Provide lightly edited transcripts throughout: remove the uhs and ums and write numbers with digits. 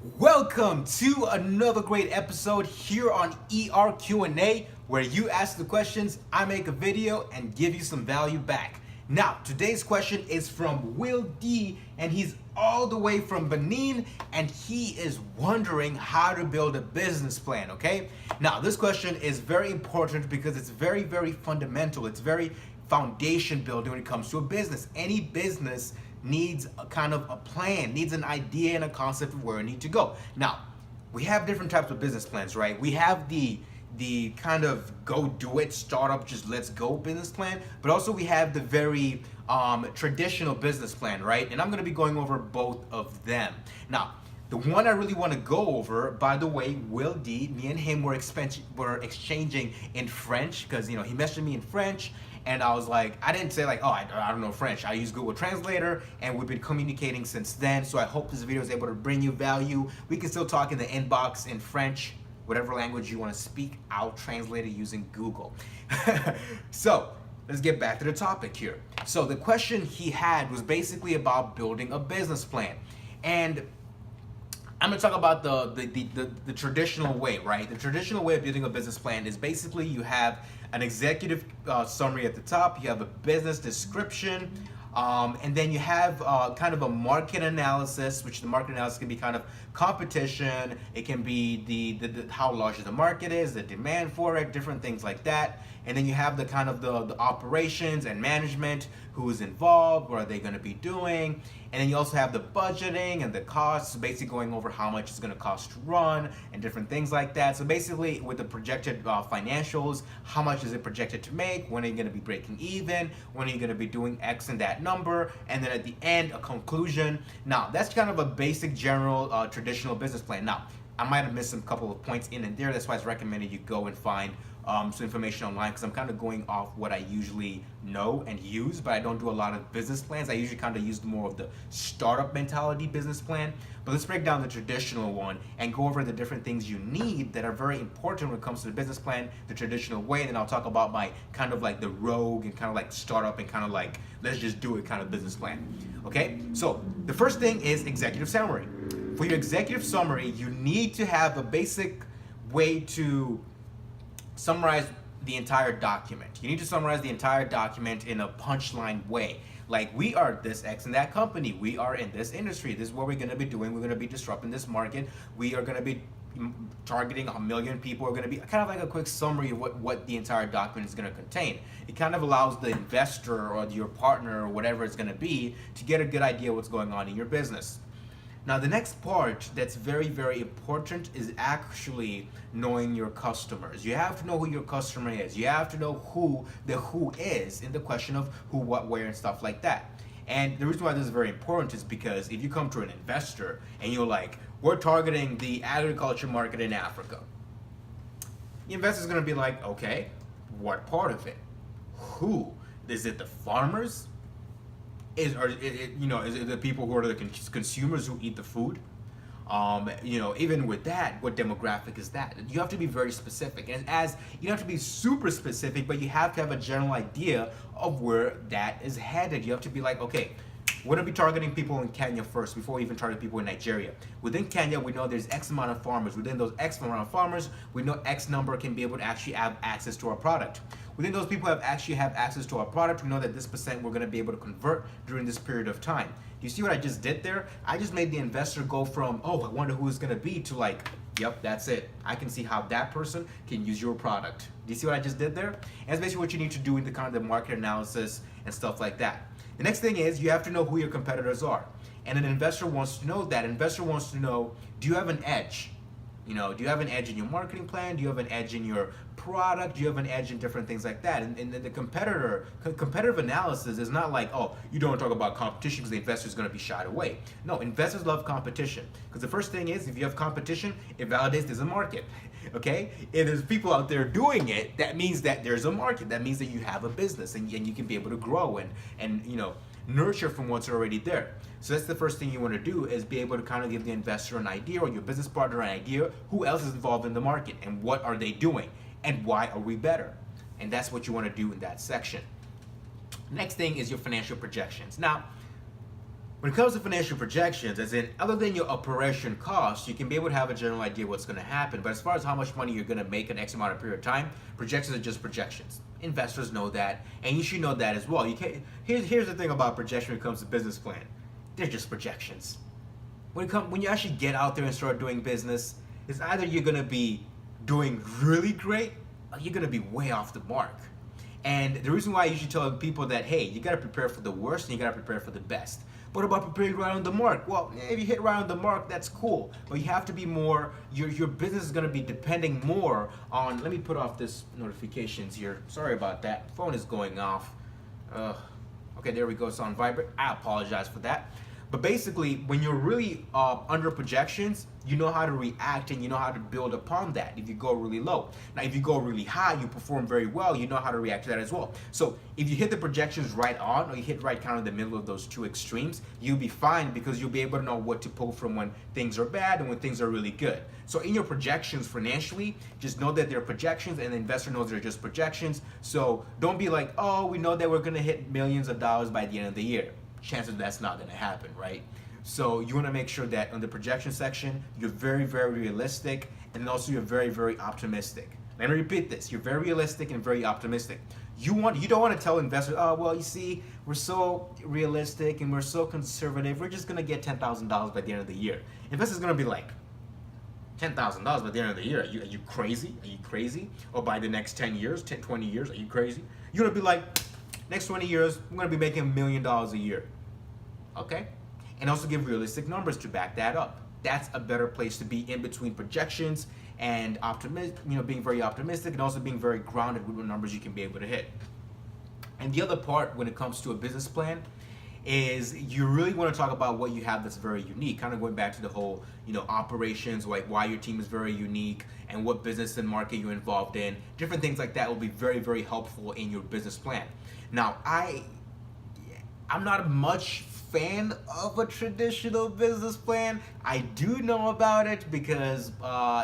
Welcome to another great episode here on ER Q&A, where you ask the questions, I make a video, and give you some value back. Now, today's question is from Will D, and he's all the way from Benin, and he is wondering how to build a business plan, okay? Now, this question is very important because it's very, very fundamental. It's very foundation building when it comes to a business. Any business needs a kind of a plan, needs an idea and a concept of where it needs to go. Now, we have different types of business plans, right? We have the kind of go do it startup, just let's go business plan, but also we have the very traditional business plan, right? And I'm going to be going over both of them. Now, the one I really want to go over, by the way, Will D, me and him were exchanging in French because, he messaged me in French. And I was like, I didn't say like, oh, I don't know French. I use Google Translator, and we've been communicating since then. So I hope this video is able to bring you value. We can still talk in the inbox in French, whatever language you want to speak. I'll translate it using Google. So let's get back to the topic here. So the question he had was basically about building a business plan. And I'm gonna talk about the traditional way, right? The traditional way of building a business plan is basically you have an executive summary at the top, you have a business description, and then you have kind of a market analysis, which the market analysis can be kind of competition, it can be the how large the market is, the demand for it, different things like that. And then you have the kind of the operations and management, who is involved, what are they going to be doing, and then you also have the budgeting and the costs, basically going over how much it's going to cost to run and different things like that. So basically with the projected financials, how much is it projected to make, when are you going to be breaking even, when are you going to be doing X and that number, and then at the end a conclusion. Now that's kind of a basic general traditional business plan. Now I might have missed some couple of points in and there, that's why it's recommended you go and find some information online, because I'm kind of going off what I usually know and use, but I don't do a lot of business plans. I usually kind of use more of the startup mentality business plan. But let's break down the traditional one and go over the different things you need that are very important when it comes to the business plan, the traditional way. And then I'll talk about my kind of like the rogue and kind of like startup and kind of like let's just do it kind of business plan. Okay, so the first thing is executive summary. For your executive summary, you need to have a basic way to summarize the entire document. You need to summarize the entire document in a punchline way. Like, we are this X and that company. We are in this industry. This is what we're going to be doing. We're going to be disrupting this market. We are going to be targeting 1 million people. We're going to be kind of like a quick summary of what the entire document is going to contain. It kind of allows the investor or your partner or whatever it's going to be to get a good idea what's going on in your business. Now, the next part that's very, very important is actually knowing your customers. You have to know who your customer is. You have to know who the who is in the question of who, what, where, and stuff like that. And the reason why this is very important is because if you come to an investor and you're like, we're targeting the agriculture market in Africa, the investor's gonna be like, okay, what part of it? Who? Is it the farmers? Is it the people who are the consumers who eat the food? Even with that, what demographic is that? You have to be very specific, and as you don't have to be super specific, but you have to have a general idea of where that is headed. You have to be like, okay, we're gonna be targeting people in Kenya first before we even target people in Nigeria. Within Kenya, we know there's X amount of farmers. Within those X amount of farmers, we know X number can be able to actually have access to our product. Within those people who have access to our product, we know that this percent we're gonna be able to convert during this period of time. Do you see what I just did there? I just made the investor go from, oh, I wonder who it's gonna be, to like, yep, that's it. I can see how that person can use your product. Do you see what I just did there? And that's basically what you need to do in the kind of the market analysis and stuff like that. The next thing is you have to know who your competitors are. And an investor wants to know that. An investor wants to know, do you have an edge? Do you have an edge in your marketing plan? Do you have an edge in your product? Do you have an edge in different things like that? And the competitive analysis is not like, oh, you don't talk about competition because the investor is going to be shied away. No, investors love competition, because the first thing is, if you have competition, it validates there's a market. Okay? If there's people out there doing it, that means that there's a market. That means that you have a business and you can be able to grow and nurture from what's already there. So that's the first thing you want to do, is be able to kind of give the investor an idea, or your business partner an idea, who else is involved in the market and what are they doing and why are we better. And that's what you want to do in that section. Next thing is your financial projections. Now, When it comes to financial projections, as in other than your operation costs, you can be able to have a general idea what's going to happen. But as far as how much money you're going to make in X amount of period of time, projections are just projections. Investors know that, and you should know that as well. You can't. Here's the thing about projection when it comes to business plan. They're just projections. When you actually get out there and start doing business, it's either you're going to be doing really great or you're going to be way off the mark. And the reason why I usually tell people that, hey, you got to prepare for the worst and you got to prepare for the best. What about preparing right on the mark? Well, if you hit right on the mark, that's cool. But you have to be more, your business is going to be depending more on, let me put off this notifications here. Sorry about that. Phone is going off. Okay, there we go. It's on vibrate. I apologize for that. But basically, when you're really under projections, you know how to react and you know how to build upon that if you go really low. Now, if you go really high, you perform very well, you know how to react to that as well. So if you hit the projections right on, or you hit right kind of the middle of those two extremes, you'll be fine because you'll be able to know what to pull from when things are bad and when things are really good. So in your projections financially, just know that they're projections and the investor knows they're just projections. So don't be like, oh, we know that we're gonna hit millions of dollars by the end of the year. Chances that's not going to happen, right? So you want to make sure that on the projection section, you're very, very realistic, and also you're very, very optimistic. Let me repeat this: you're very realistic and very optimistic. You don't want to tell investors, oh, well, you see, we're so realistic and we're so conservative. We're just going to get $10,000 by the end of the year. Investors going to be like, $10,000 by the end of the year? Are you crazy? Are you crazy? Or by the next 10 years, 10, 20 years, are you crazy? You're going to be like, next 20 years, I'm going to be making $1 million a year. Okay? And also give realistic numbers to back that up. That's a better place to be in between projections and being very optimistic and also being very grounded with what numbers you can be able to hit. And the other part when it comes to a business plan is you really want to talk about what you have that's very unique, kind of going back to the whole, operations, like why your team is very unique and what business and market you're involved in. Different things like that will be very, very helpful in your business plan. Now, I'm not much fan of a traditional business plan. I do know about it because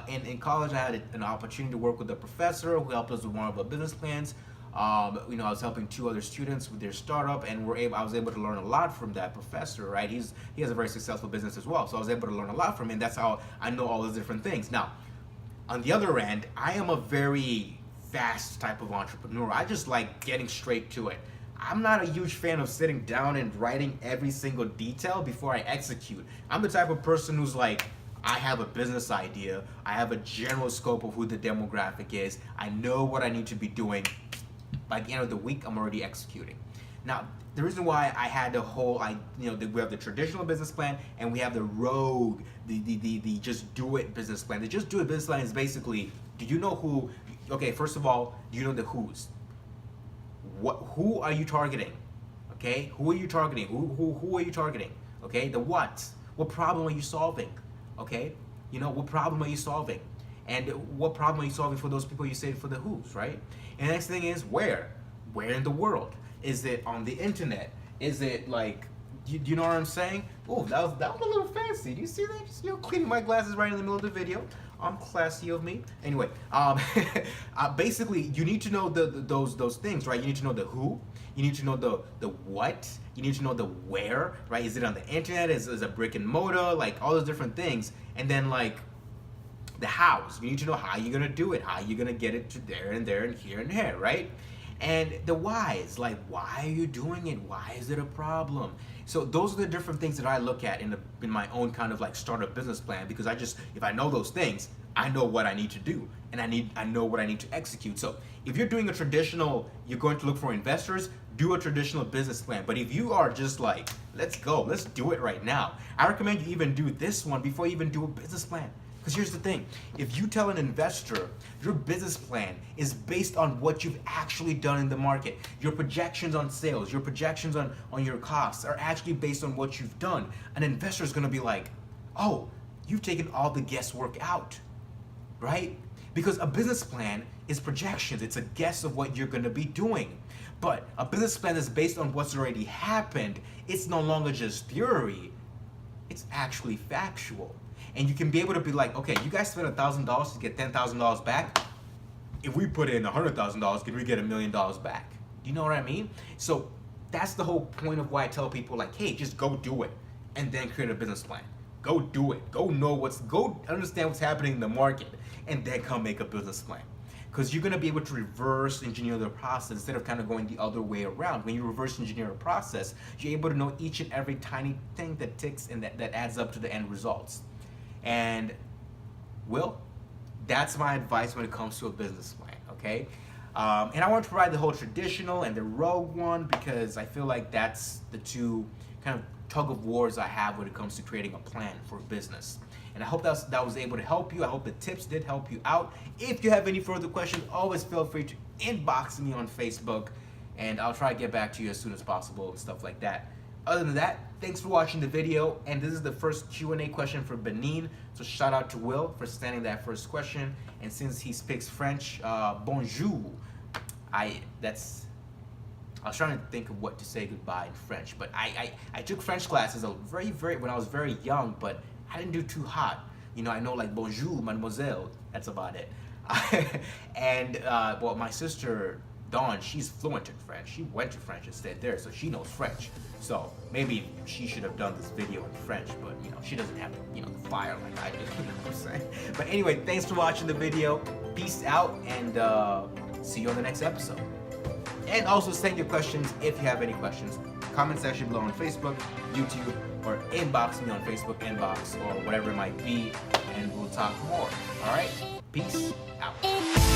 in college I had an opportunity to work with a professor who helped us with one of our business plans. I was helping 2 other students with their startup, and I was able to learn a lot from that professor, right? He has a very successful business as well, so I was able to learn a lot from him, and that's how I know all those different things. Now, on the other end, I am a very fast type of entrepreneur. I just like getting straight to it. I'm not a huge fan of sitting down and writing every single detail before I execute. I'm the type of person who's like, I have a business idea, I have a general scope of who the demographic is, I know what I need to be doing. By the end of the week, I'm already executing. Now, the reason why I had the whole, we have the traditional business plan and we have the rogue, the just do it business plan. The just do it business plan is basically, do you know who? Okay, first of all, do you know the who's? Who are you targeting? Okay, who are you targeting? Who are you targeting? Okay, the what? What problem are you solving? Okay, what problem are you solving? And what problem are you solving for those people you say for the who's, right? And the next thing is where? Where in the world? Is it on the internet? Is it like, do you know what I'm saying? Oh, that was a little fancy. Do you see that? Just cleaning my glasses right in the middle of the video. I'm classy of me. Anyway, basically, you need to know those things, right? You need to know the who. You need to know the what. You need to know the where, right? Is it on the internet? Is it a brick and mortar? Like all those different things. And then like the hows. You need to know how you're gonna do it. How you're gonna get it to there and there and here, right? And the whys, like why are you doing it? Why is it a problem? So those are the different things that I look at in my own kind of like startup business plan, because if I know those things, I know what I need to do and I know what I need to execute. So if you're doing a traditional, you're going to look for investors, do a traditional business plan. But if you are just like, let's go, let's do it right now, I recommend you even do this one before you even do a business plan. Because here's the thing, if you tell an investor your business plan is based on what you've actually done in the market, your projections on sales, your projections on your costs are actually based on what you've done, an investor is going to be like, oh, you've taken all the guesswork out, right? Because a business plan is projections, it's a guess of what you're going to be doing. But a business plan is based on what's already happened. It's no longer just theory, it's actually factual. And you can be able to be like, okay, you guys spent $1,000 to get $10,000 back. If we put in $100,000, can we get $1 million back? Do you know what I mean? So that's the whole point of why I tell people like, hey, just go do it. and then create a business plan. Go do it. Go understand what's happening in the market, and then come make a business plan. Because you're gonna be able to reverse engineer the process instead of kind of going the other way around. When you reverse engineer a process, you're able to know each and every tiny thing that ticks and that adds up to the end results. And Will, that's my advice when it comes to a business plan, okay? And I want to provide the whole traditional and the rogue one because I feel like that's the two kind of tug of wars I have when it comes to creating a plan for a business. And I hope that was able to help you. I hope the tips did help you out. If you have any further questions, always feel free to inbox me on Facebook, and I'll try to get back to you as soon as possible and stuff like that. Other than that, thanks for watching the video, and this is the first Q&A question for Benin, so shout out to Will for sending that first question. And since he speaks French, bonjour. I was trying to think of what to say goodbye in French, but I took French classes when I was very young, but I didn't do too hot. You know, I know like bonjour, mademoiselle, that's about it. And well, my sister Dawn, she's fluent in French. She went to French instead there, so she knows French. So maybe she should have done this video in French, but you know, she doesn't have, you know, the fire like I do, you know what I'm saying? But anyway, thanks for watching the video. Peace out, and see you on the next episode. And also send your questions if you have any questions. Comment section below on Facebook, YouTube, or inbox me on Facebook inbox or whatever it might be, and we'll talk more. All right? Peace out.